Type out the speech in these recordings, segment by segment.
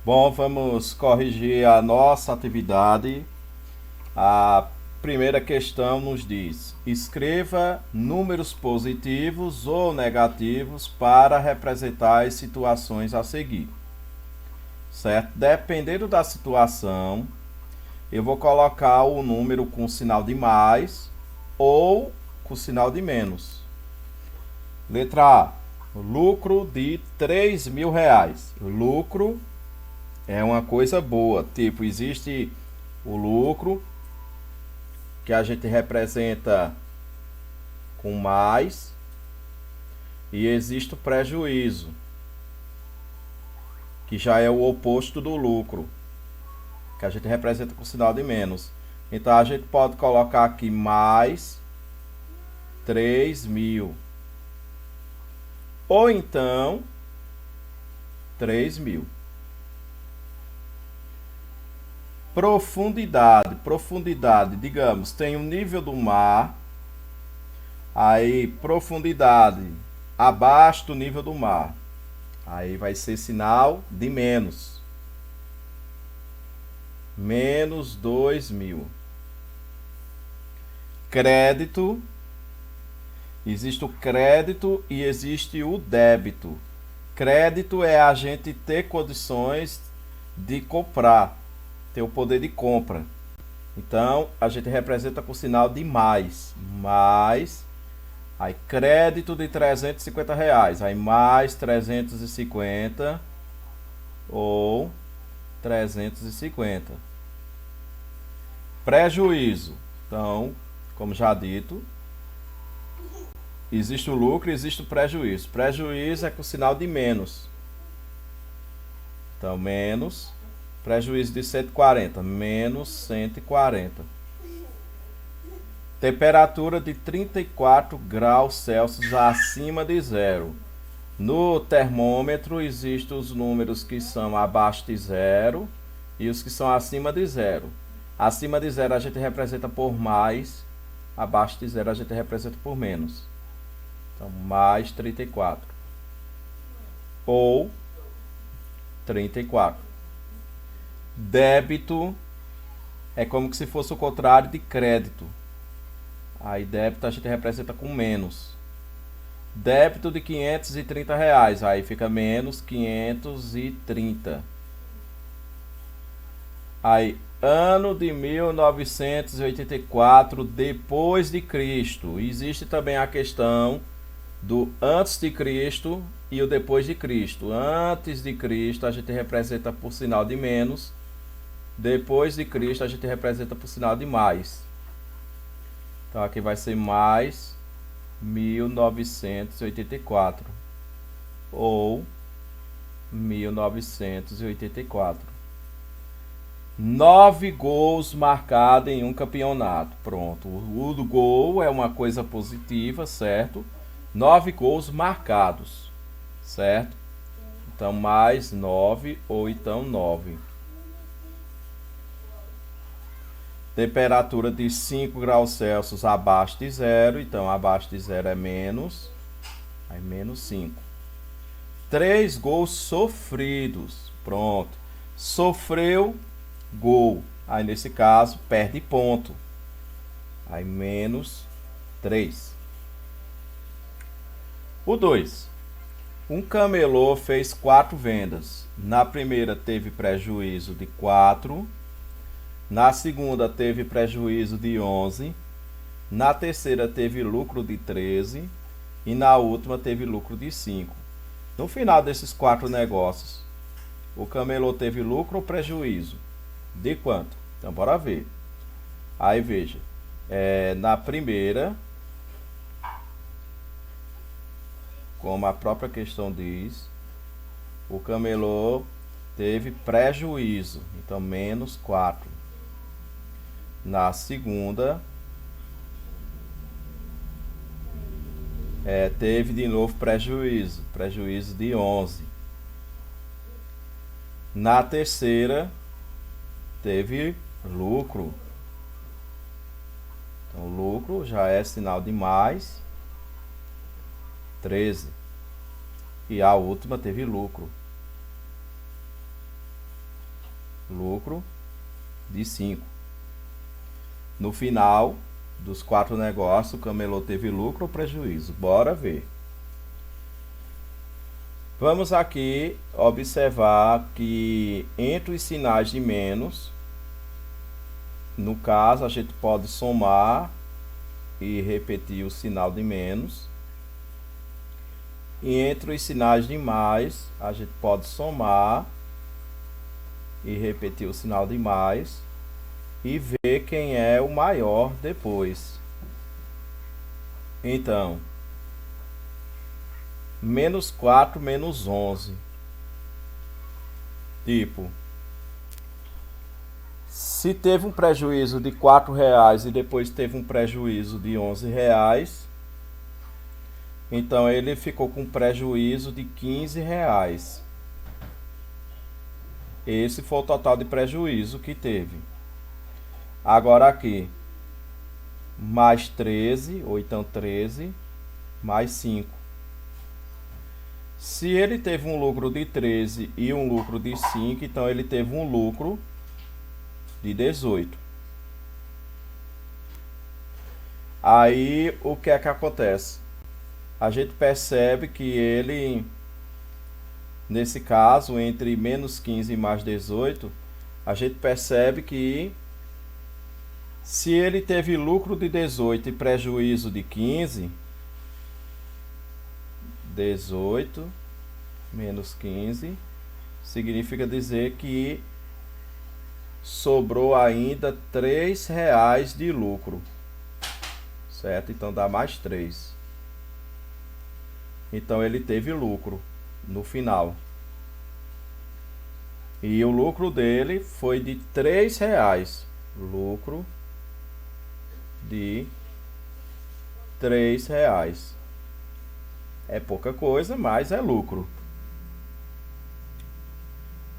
Bom, vamos corrigir a nossa atividade. A primeira questão nos diz: escreva números positivos ou negativos para representar as situações a seguir. Certo? Dependendo da situação, eu vou colocar o número com sinal de mais ou com sinal de menos. Letra A: lucro de R$ 3.000. Lucro é uma coisa boa. Tipo, existe o lucro que a gente representa com mais e existe o prejuízo, que já é o oposto do lucro, que a gente representa com sinal de menos. Então a gente pode colocar aqui mais 3.000 ou então 3.000. Profundidade, digamos, tem o nível do mar, aí profundidade abaixo do nível do mar, aí vai ser sinal de menos, menos 2.000. Crédito, existe o crédito e existe o débito. Crédito é a gente ter condições de comprar, ter o poder de compra. Então a gente representa com sinal de mais, aí crédito de R$ 350, aí mais 350 ou 350. Prejuízo, então, como já dito, existe o lucro e existe o prejuízo. Prejuízo é com sinal de menos, então menos. Prejuízo de 140, menos 140. Temperatura de 34 graus Celsius acima de zero. No termômetro existem os números que são abaixo de zero e os que são acima de zero. Acima de zero a gente representa por mais, abaixo de zero a gente representa por menos. Então, mais 34. Ou 34. Débito é como se fosse o contrário de crédito. Aí débito a gente representa com menos. Débito de R$ 530, aí fica menos 530. Aí ano de 1984 depois de Cristo. Existe também a questão do antes de Cristo e o depois de Cristo. Antes de Cristo a gente representa por sinal de menos. Depois de Cristo a gente representa por sinal de mais. Então aqui vai ser mais 1984 ou 1984. 9 gols marcados em um campeonato. Pronto. O do gol é uma coisa positiva, certo? 9 gols marcados, certo? Então mais 9 ou então 9. Temperatura de 5 graus Celsius abaixo de zero. Então, abaixo de zero é menos. Aí, menos 5. 3 gols sofridos. Pronto. Sofreu gol. Aí, nesse caso, perde ponto. Aí, menos 3. O 2. Um camelô fez 4 vendas. Na primeira teve prejuízo de 4. Na segunda teve prejuízo de 11, na terceira teve lucro de 13 e na última teve lucro de 5. No final desses 4 negócios, o camelô teve lucro ou prejuízo? De quanto? Então bora ver. Aí veja, na primeira, como a própria questão diz, o camelô teve prejuízo, então menos 4. Na segunda, teve de novo prejuízo de 11. Na terceira, teve lucro. Então, lucro já é sinal de mais 13. E a última teve lucro. Lucro de 5. No final dos 4 negócios, o camelô teve lucro ou prejuízo? Bora ver. Vamos aqui observar que entre os sinais de menos, no caso, a gente pode somar e repetir o sinal de menos. E entre os sinais de mais, a gente pode somar e repetir o sinal de mais e ver quem é o maior depois. Então, menos 4 menos 11. Tipo, se teve um prejuízo de R$4 e depois teve um prejuízo de R$11, então ele ficou com prejuízo de R$15. Esse foi o total de prejuízo que teve. Agora aqui, mais 13, ou então 13, mais 5. Se ele teve um lucro de 13 e um lucro de 5, então ele teve um lucro de 18. Aí, o que é que acontece? A gente percebe que ele, nesse caso, entre menos 15 e mais 18, a gente percebe que se ele teve lucro de 18 e prejuízo de 15, 18 menos 15 significa dizer que sobrou ainda R$3 de lucro, certo? Então dá mais 3. Então ele teve lucro no final. E o lucro dele foi de R$3. Lucro de R$3. É pouca coisa, mas é lucro.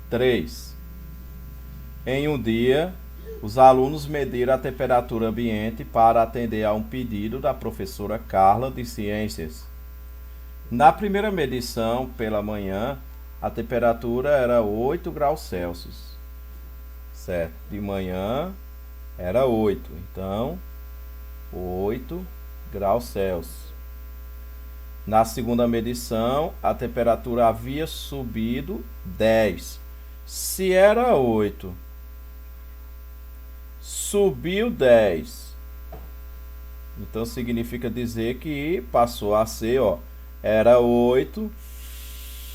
3. Em um dia, os alunos mediram a temperatura ambiente para atender a um pedido da professora Carla de Ciências. Na primeira medição, pela manhã, a temperatura era 8 graus Celsius. Certo? De manhã era 8. Então, 8 graus Celsius. Na segunda medição, a temperatura havia subido 10. Se era 8, subiu 10. Então significa dizer que passou a ser, ó, era 8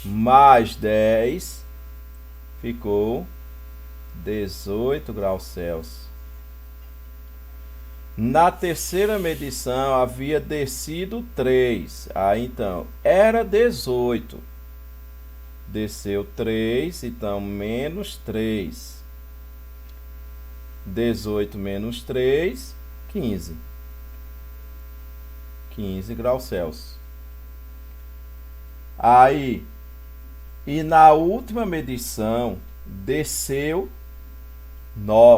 mais 10, ficou 18 graus Celsius. Na terceira medição havia descido 3. Aí então, era 18. Desceu 3, então menos 3. 18 menos 3, 15. 15 graus Celsius. Aí, e na última medição, desceu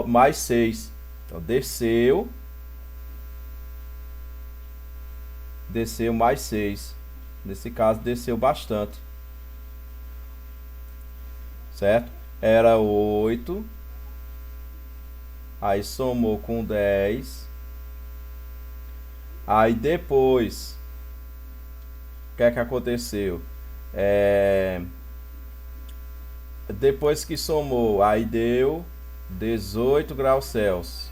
mais 6. Então, desceu mais 6. Nesse caso, desceu bastante. Certo? Era 8. Aí somou com 10. Aí depois, o que é que aconteceu? Depois que somou, aí deu 18 graus Celsius.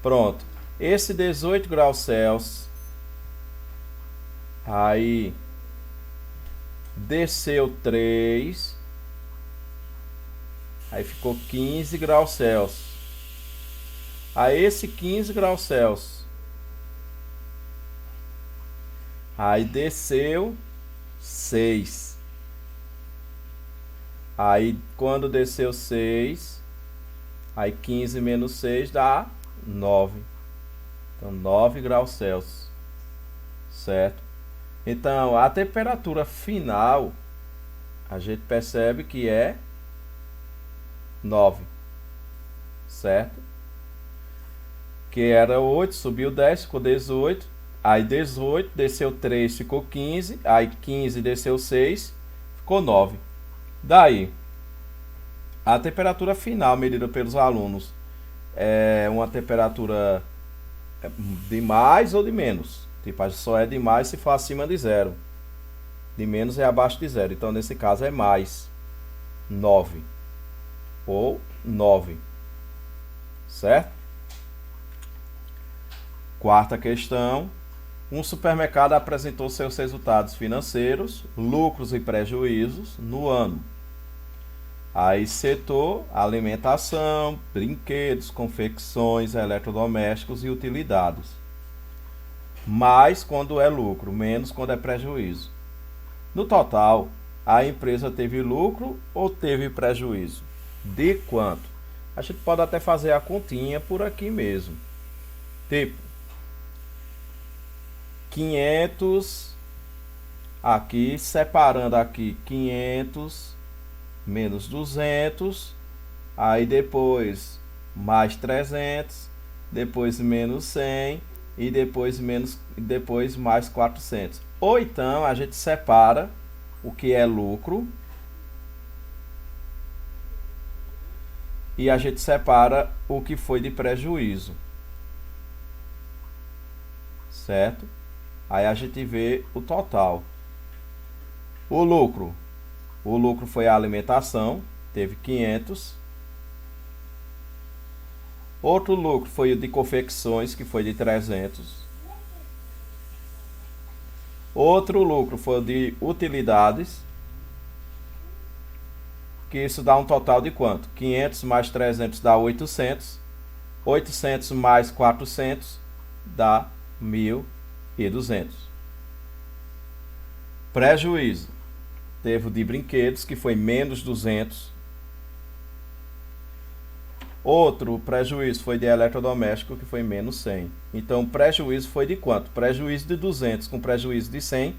Pronto. Esse 18 graus Celsius, aí desceu 3. Aí ficou 15 graus Celsius. Aí esse 15 graus Celsius, aí desceu 6. Aí quando desceu 6, aí 15 menos 6 dá 9. Então 9 graus Celsius. Certo? Então a temperatura final, a gente percebe que é 9. Certo? Que era 8, subiu 10, ficou 18. Aí 18, desceu 3, ficou 15. Aí 15 desceu 6, ficou 9. Daí, A temperatura final medida pelos alunos é uma temperatura de mais ou de menos. Tipo, só é de mais se for acima de zero. De menos é abaixo de zero. Então, nesse caso, é mais 9. Ou 9. Certo? Quarta questão. Um supermercado apresentou seus resultados financeiros, lucros e prejuízos no ano. Aí, setor, alimentação, brinquedos, confecções, eletrodomésticos e utilidades. Mais quando é lucro, menos quando é prejuízo. No total, a empresa teve lucro ou teve prejuízo? De quanto? A gente pode até fazer a continha por aqui mesmo. Tipo, 500, aqui, separando aqui 500 menos 200, aí depois mais 300, depois menos 100 e depois mais 400. Ou então a gente separa o que é lucro e a gente separa o que foi de prejuízo. Certo? Aí a gente vê o total. O lucro foi a alimentação, teve 500. Outro lucro foi o de confecções, que foi de 300. Outro lucro foi o de utilidades, que isso dá um total de quanto? 500 mais 300 dá 800. 800 mais 400 dá 1.200. Prejuízo. Teve o de brinquedos, que foi menos 200. Outro prejuízo foi de eletrodoméstico, que foi menos 100. Então, o prejuízo foi de quanto? Prejuízo de 200 com prejuízo de 100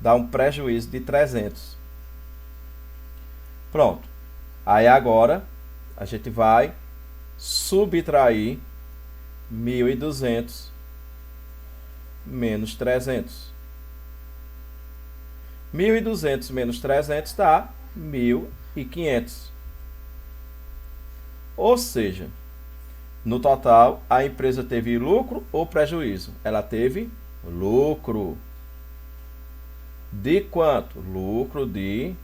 dá um prejuízo de 300. Pronto. Aí agora, a gente vai subtrair 1.200 menos 300. 1.200 menos 300 dá 1.500. Ou seja, no total, a empresa teve lucro ou prejuízo? Ela teve lucro. De quanto? Lucro de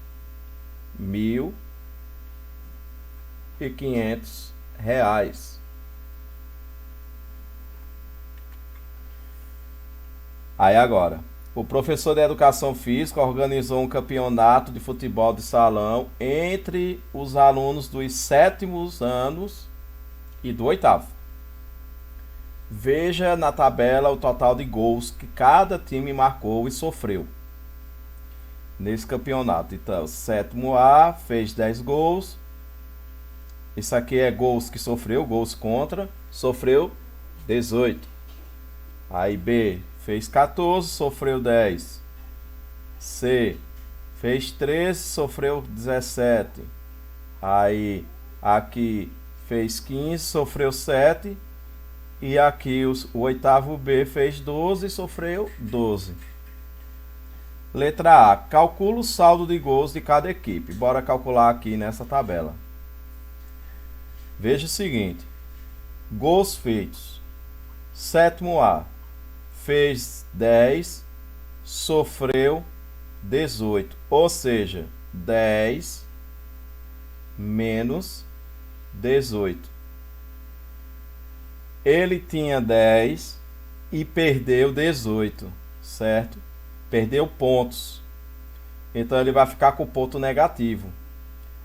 R$1.500. Aí agora, o professor de educação física organizou um campeonato de futebol de salão entre os alunos dos 7º anos e do 8º. Veja na tabela o total de gols que cada time marcou e sofreu nesse campeonato. Então, o 7º A fez 10 gols. Isso aqui é gols que sofreu, gols contra. Sofreu 18. Aí B fez 14, sofreu 10. C fez 13, sofreu 17. Aí aqui fez 15, sofreu 7. E aqui o 8º B fez 12 e sofreu 12. Letra A. Calcula o saldo de gols de cada equipe. Bora calcular aqui nessa tabela. Veja o seguinte. Gols feitos. 7º A fez 10, sofreu 18. Ou seja, 10 menos 18. Ele tinha 10 e perdeu 18, certo? Perdeu pontos. Então ele vai ficar com ponto negativo.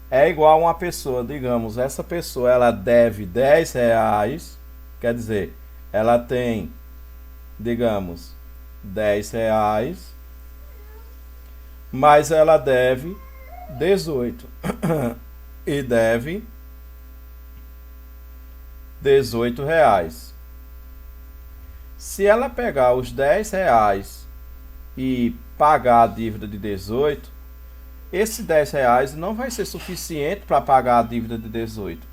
É igual a uma pessoa, digamos, essa pessoa ela deve R$10, quer dizer, ela tem, digamos, R$10, mas ela deve 18 e deve R$18. Se ela pegar os R$10 e pagar a dívida de 18, esse R$10 não vai ser suficiente para pagar a dívida de 18.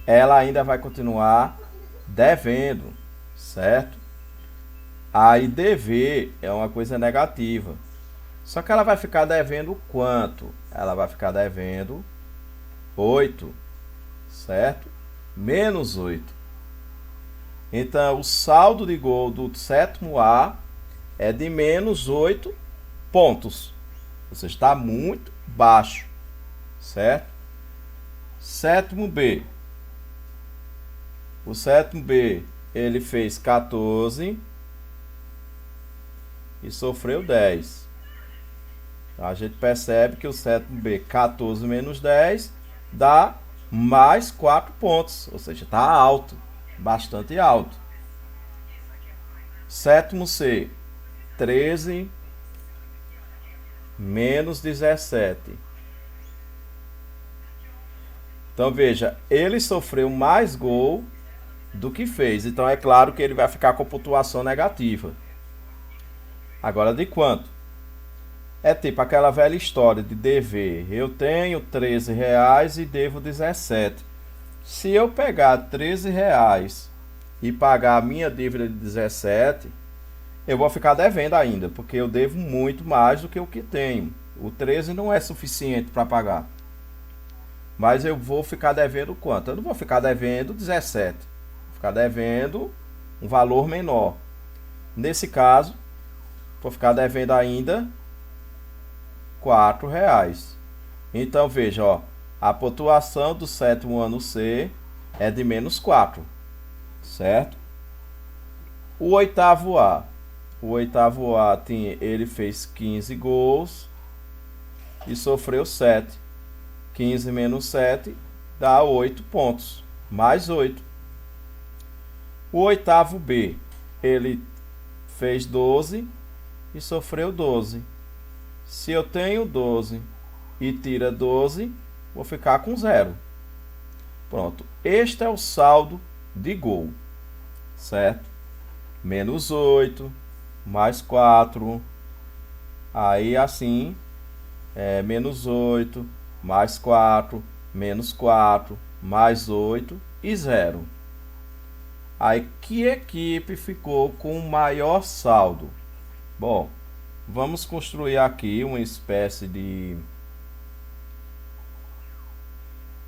Ela ainda vai continuar devendo, certo? Aí dever é uma coisa negativa. Só que ela vai ficar devendo quanto? Ela vai ficar devendo 8. certo? Menos 8. Então, o saldo de gol do sétimo A é de menos 8 pontos. Você está muito baixo, certo? Sétimo B. O sétimo B, ele fez 14 e sofreu 10. A gente percebe que o sétimo B, 14 menos 10, dá mais 4 pontos. Ou seja, está alto, bastante alto. Sétimo C, 13 menos 17. Então veja, ele sofreu mais gol do que fez. Então é claro que ele vai ficar com pontuação negativa. Agora de quanto? É tipo aquela velha história de dever. Eu tenho R$13 e devo 17. Se eu pegar R$13 e pagar a minha dívida de 17, eu vou ficar devendo ainda, porque eu devo muito mais do que o que tenho. O 13 não é suficiente para pagar. Mas eu vou ficar devendo quanto? Eu não vou ficar devendo 17. Vou ficar devendo um valor menor. Nesse caso, vou ficar devendo ainda R$4. Então veja, ó, a pontuação do sétimo ano C é de menos 4, certo? O oitavo A. O oitavo A ele fez 15 gols e sofreu 7. 15 menos 7 dá 8 pontos, mais 8. O oitavo B, ele fez 12 e sofreu 12. Se eu tenho 12 e tira 12, vou ficar com 0. Pronto, este é o saldo de gol, certo? Menos 8, mais 4, aí assim, menos 8, mais 4, menos 4, mais 8 e 0. Aí, que equipe ficou com o maior saldo? Bom, vamos construir aqui uma espécie de...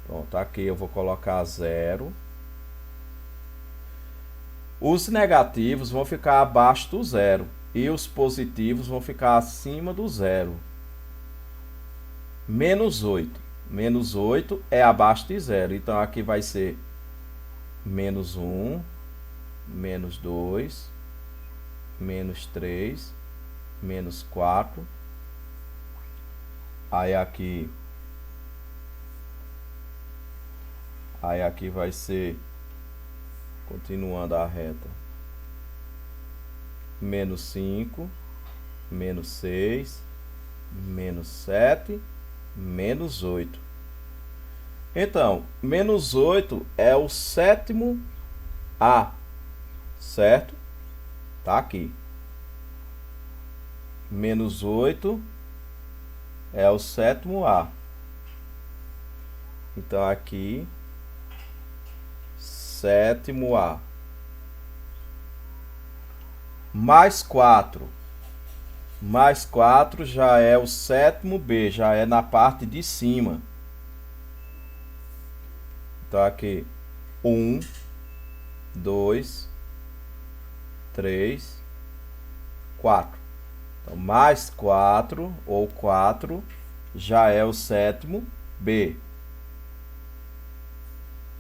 Pronto, aqui eu vou colocar 0. Os negativos vão ficar abaixo do 0 e os positivos vão ficar acima do 0. Menos 8. Menos 8 é abaixo de 0. Então, aqui vai ser menos 1, menos 2, menos 3, menos 4. Aí aqui vai ser, continuando a reta, menos 5, menos 6, menos 7, menos 8. Então, menos 8 é o sétimo A, certo? Tá aqui. Menos 8 é o sétimo A. Então, aqui, sétimo A. Mais 4. Mais 4 já é o sétimo B, já é na parte de cima. Então, aqui, 1, 2, 3, 4. Então, mais 4, ou 4, já é o sétimo B.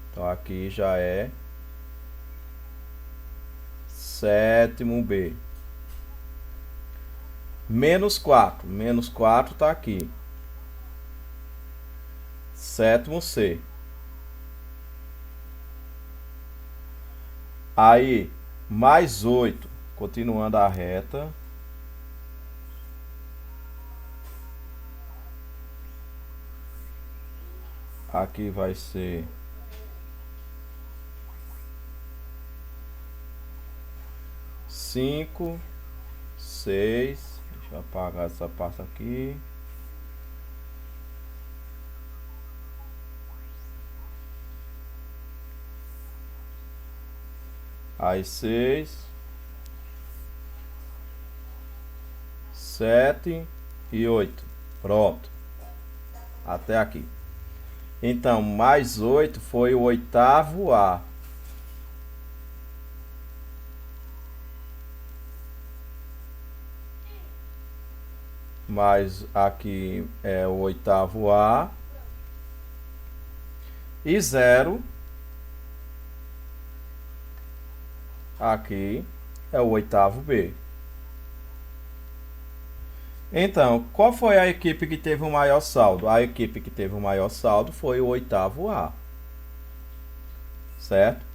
Então, aqui já é sétimo B. Menos 4. Menos 4 está aqui. Sétimo C. Aí, mais 8. Continuando a reta. Aqui vai ser 5, 6. Deixa eu apagar essa parte aqui. Aí 6, 7 e 8. Pronto. Até aqui. Então, mais 8 foi o oitavo A. Mais aqui é o oitavo A. E 0 aqui é o oitavo B. Então, qual foi a equipe que teve o maior saldo? A equipe que teve o maior saldo foi o oitavo A. Certo?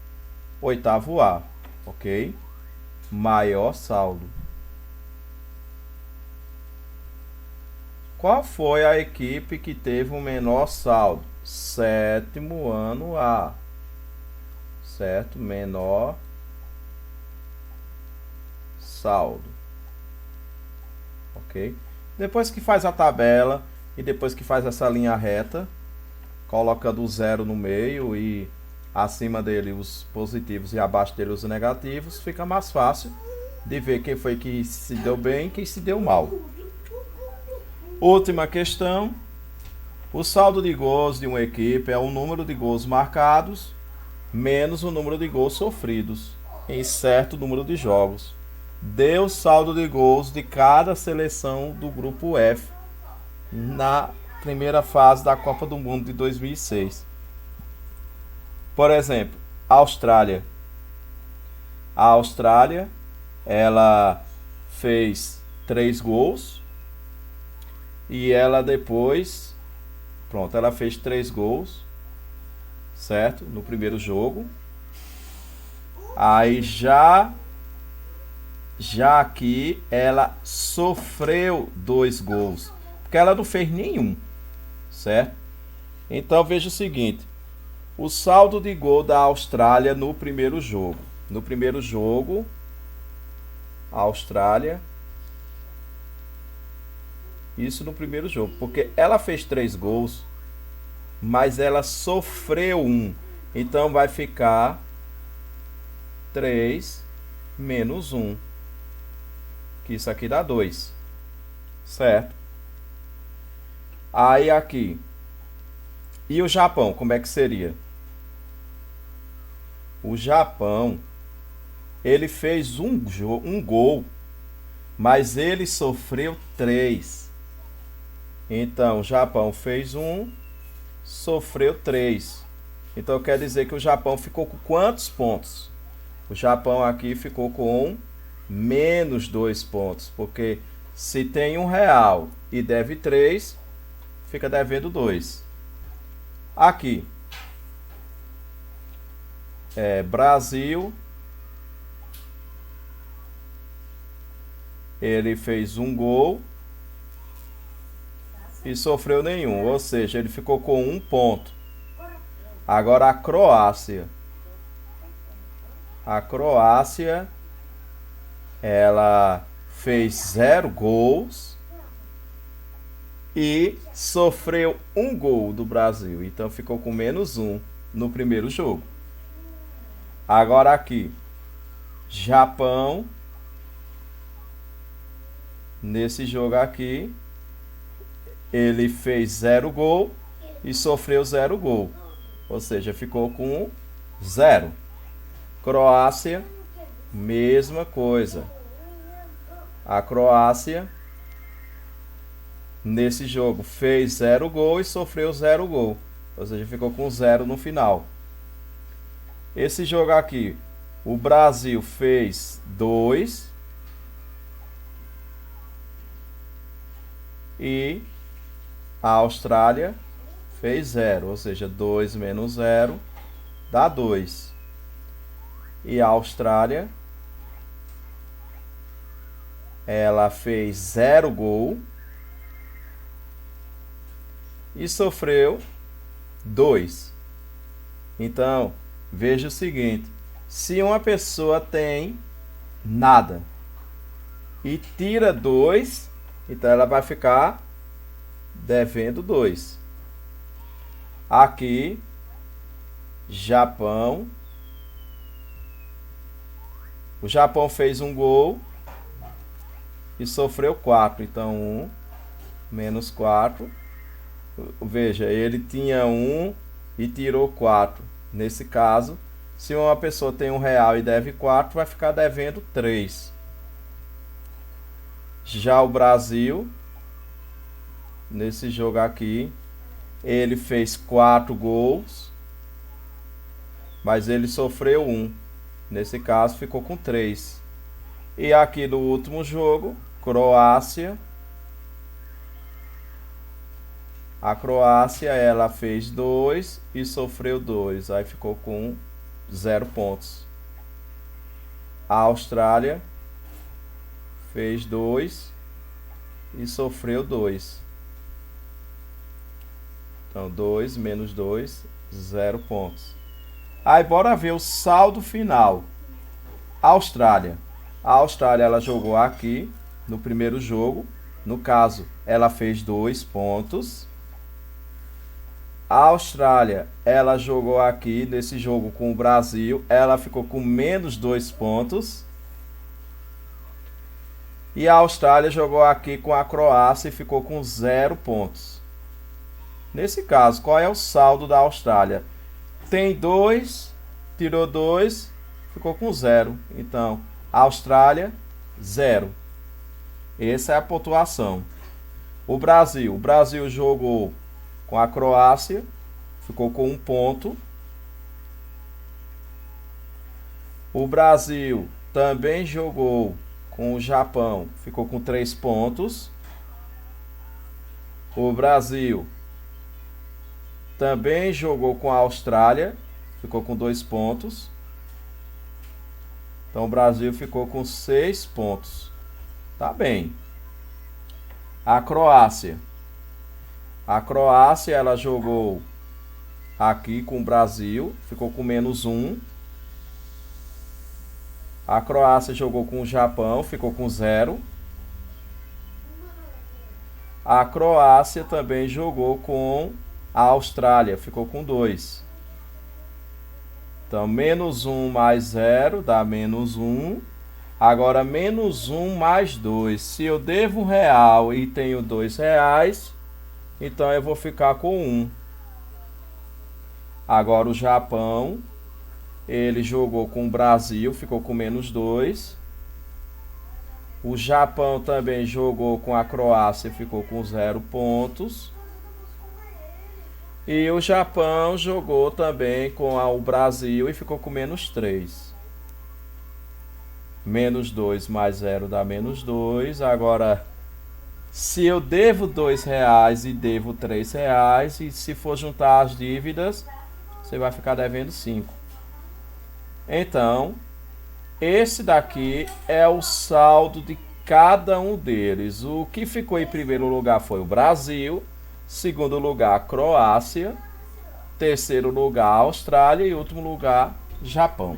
Oitavo A, ok? Maior saldo. Qual foi a equipe que teve o menor saldo? Sétimo ano A. Certo? Menor saldo. Ok? Depois que faz a tabela e depois que faz essa linha reta, colocando o zero no meio e acima dele os positivos e abaixo dele os negativos, fica mais fácil de ver quem foi que se deu bem e quem se deu mal. Última questão. O saldo de gols de uma equipe é o número de gols marcados menos o número de gols sofridos em certo número de jogos. Dê o saldo de gols de cada seleção do grupo F na primeira fase da Copa do Mundo de 2006. Por exemplo, Austrália. A Austrália, ela fez 3 gols e ela depois, pronto, ela fez 3 gols, certo? No primeiro jogo. Aí já aqui ela sofreu 2 gols, porque ela não fez nenhum, certo? Então veja o seguinte, o saldo de gol da Austrália no primeiro jogo. No primeiro jogo, a Austrália, isso no primeiro jogo, porque ela fez 3 gols, mas ela sofreu 1. Então vai ficar 3 menos 1. Que isso aqui dá 2. Certo? Aí aqui. E o Japão, como é que seria? O Japão, ele fez um gol, mas ele sofreu 3. Então, o Japão fez 1, sofreu 3. Então, quer dizer que o Japão ficou com quantos pontos? O Japão aqui ficou com menos 2 pontos, porque se tem R$1 e deve 3, fica devendo 2. Aqui, Brasil, ele fez 1 gol e sofreu nenhum, ou seja, ele ficou com 1 ponto. Agora a Croácia. A Croácia, ela fez 0 gols e sofreu 1 gol do Brasil. Então ficou com menos 1 no primeiro jogo. Agora aqui, Japão, nesse jogo aqui, ele fez 0 gol e sofreu 0 gol. Ou seja, ficou com 0. Croácia, mesma coisa. A Croácia, nesse jogo, fez 0 gol e sofreu 0 gol. Ou seja, ficou com 0 no final. Esse jogo aqui, o Brasil fez 2 e a Austrália fez 0. Ou seja, 2 menos 0 dá 2. E a Austrália, ela fez 0 gol e sofreu 2. Então, veja o seguinte, se uma pessoa tem nada e tira 2, então ela vai ficar devendo 2. Aqui, Japão. O Japão fez 1 gol e sofreu 4. Então, 1 menos 4 Veja, ele tinha 1 e tirou 4. Nesse caso, se uma pessoa tem R$ 1 e deve 4, vai ficar devendo 3. Já o Brasil, nesse jogo aqui, ele fez 4 gols, mas ele sofreu 1. Nesse caso, ficou com 3. E aqui no último jogo, Croácia. A Croácia, ela fez 2 e sofreu 2. Aí ficou com 0 pontos. A Austrália fez 2 e sofreu 2. Então, 2 menos 2, 0 pontos. Aí, bora ver o saldo final. Austrália. A Austrália, ela jogou aqui no primeiro jogo. No caso, ela fez 2 pontos. A Austrália, ela jogou aqui nesse jogo com o Brasil. Ela ficou com menos 2 pontos. E a Austrália jogou aqui com a Croácia e ficou com 0 pontos. Nesse caso, qual é o saldo da Austrália? Tem 2, tirou 2, ficou com 0. Então, Austrália, 0. Essa é a pontuação. O Brasil jogou com a Croácia, ficou com 1 ponto. O Brasil também jogou com o Japão, ficou com 3 pontos. O Brasil também jogou com a Austrália, ficou com 2 pontos. Então o Brasil ficou com 6 pontos. Tá bem. A Croácia, ela jogou aqui com o Brasil, ficou com menos 1. A Croácia jogou com o Japão, ficou com 0. A Croácia também jogou com a Austrália, ficou com 2. Então, menos 1 mais 0 dá menos 1. Agora, menos 1 mais 2. Se eu devo R$ 1 e tenho R$ 2, então eu vou ficar com 1. Agora, o Japão, ele jogou com o Brasil, ficou com menos 2. O Japão também jogou com a Croácia, ficou com 0 pontos. E o Japão jogou também com o Brasil e ficou com menos 3. Menos 2 mais 0 dá menos 2. Agora, se eu devo R$ 2 e devo R$ 3, e se for juntar as dívidas, você vai ficar devendo 5. Então, esse daqui é o saldo de cada um deles. O que ficou em primeiro lugar foi o Brasil. Segundo lugar, Croácia. Terceiro lugar, Austrália. E último lugar, Japão.